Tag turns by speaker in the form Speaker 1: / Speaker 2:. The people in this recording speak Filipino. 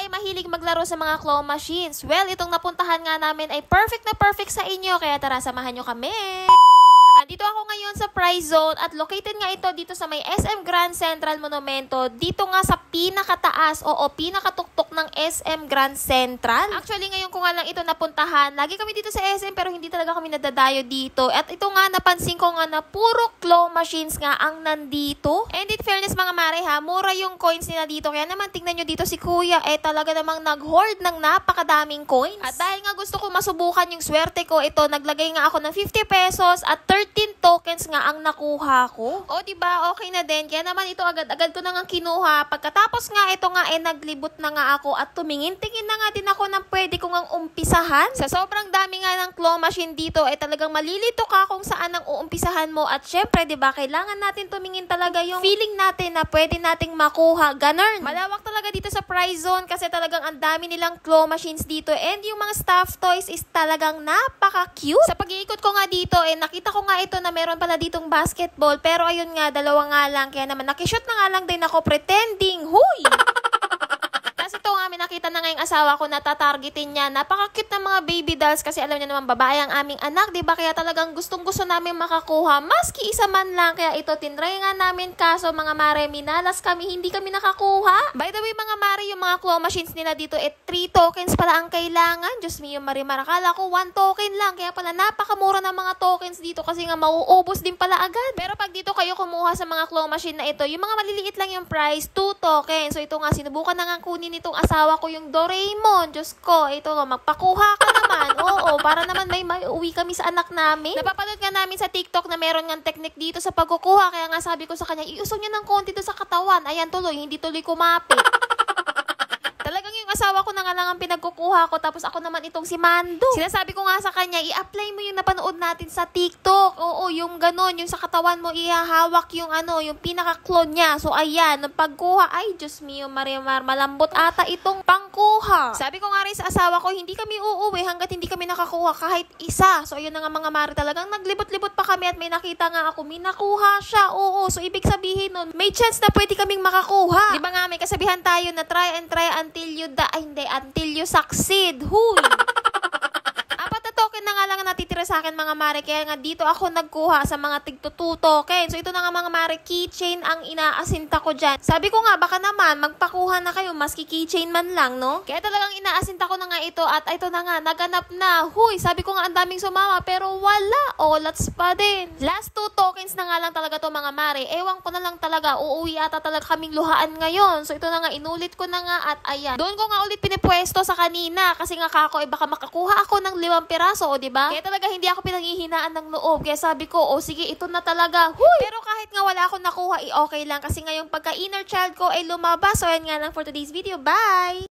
Speaker 1: ay mahilig maglaro sa mga claw machines. Well, itong napuntahan nga namin ay perfect na perfect sa inyo, kaya tara samahan nyo kami. Andito ako ngayon sa Prize Zone at located nga ito dito sa may SM Grand Central Monumento. Dito nga sa pinakataas o pinakatuktok ng SM Grand Central. Actually, ngayon ko nga lang ito napuntahan. Lagi kami dito sa SM pero hindi talaga kami nadadayo dito. At ito nga, napansin ko nga na puro claw machines nga ang nandito. And in fairness mga mare ha, mura yung coins nila dito. Kaya naman tingnan nyo dito si Kuya, talaga namang nag-hoard ng napakadaming coins. At dahil nga gusto ko masubukan yung swerte ko, ito, naglagay nga ako ng 50 pesos at 13 tokens nga ang nakuha ko. O diba, okay na din. Kaya naman ito agad-agad ko na nga kinuha. Pagkatapos nga ito nga naglibot na nga ako at tumingin-tingin na nga din ako ng pwede ko ngang umpisahan. Sa sobrang dami nga ng claw machine dito talagang malilito ka kung saan ang uumpisahan mo. At syempre, diba, kailangan natin tumingin talaga yung feeling natin na pwede nating makuha. Ganun. Malawak talaga dito sa Prize Zone kasi talagang ang dami nilang claw machines dito. And yung mga stuffed toys is talagang napaka-cute. Sa pag-iikot ko nga dito, nakita ko nga ito na meron pala ditong basketball. Pero ayun nga, dalawa nga lang. Kaya naman nakishoot na nga lang din ako pretending. Huy! Ito nga, nakita na nga yung asawa ko na tatargetin niya. Napaka-cute ng mga baby dolls kasi alam niya naman babae ang aming anak, diba? Kaya talagang gustong-gusto namin makakuha. Maski isa man lang. Kaya ito, tinry nga namin. Kaso mga mare, minalas kami. Hindi kami nakakuha. By the way, mga mare, yung mga claw machines nila dito, 3 tokens pala ang kailangan. Diyos me, yung marimar. Akala ko 1 token lang. Kaya pala napakamura ng mga tokens dito kasi nga mauubos din pala agad. Pero pag dito kayo kumuha sa mga claw machine na ito, yung mga maliliit lang yung price, 2 tokens. So ito nga, sinubukan na nga kunin itong asawa ko yung Doraemon. Diyos ko, ito nga, magpakuha ka naman. Oo, para naman may uwi kami sa anak namin. Napapanood nga namin sa TikTok na meron nga technique dito sa pagkukuha. Kaya nga sabi ko sa kanya, iusog niya ng konti doon sa katawan. Ayan tuloy, hindi tuloy kumapit. Talagang yung asawa ko na nga lang ang pinagkukuha ko, tapos ako naman itong si Mando. Sinasabi ko nga sa kanya, i-apply mo yung napanood natin sa TikTok. Oo, yung ganon, yung sa katawan mo, ihahawak yung yung pinaka-clone niya. So, ayan, nung pagkuha, ay, Diyos mio, Marimar, malambot ata itong pangkuha. Sabi ko nga rin sa asawa ko, hindi kami uuwi hanggat hindi kami nakakuha kahit isa. So, ayun na nga mga mari, talagang naglibot-libot pa kami at may nakita nga ako, may nakuha siya. Oo, so ibig sabihin nun, may chance na pwede kaming makakuha. Di ba nga, may kasabihan tayo na try and try until you succeed. Huy! Apat na token na nga lang natitira sa akin mga mare. Kaya nga dito ako nagkuha sa mga tig-2 token. So ito na nga mga mare, keychain ang inaasinta ko dyan. Sabi ko nga baka naman magpakuha na kayo maski keychain man lang, no? Kaya talagang inaasinta ko na nga ito at ito na nga, naganap na. Huy! Sabi ko nga ang daming sumama pero wala. Olats pa din. Last 2 tokens na nga lang talaga to mga mare. Ewan ko na lang talaga. Uuwi ata talaga kaming luhaan ngayon. So ito na nga, inulit ko na nga at ayan. Doon ko nga ulit pinipwesto sa kanina kasi nga kako baka makakuha ako ng 5 piraso, o diba? Kaya talaga hindi ako pinanghihinaan ng loob. Kaya sabi ko, sige, ito na talaga. Huy! Pero kahit nga wala akong nakuha, okay lang kasi ngayong pagka-inner child ko ay lumabas. So yan nga lang for today's video. Bye!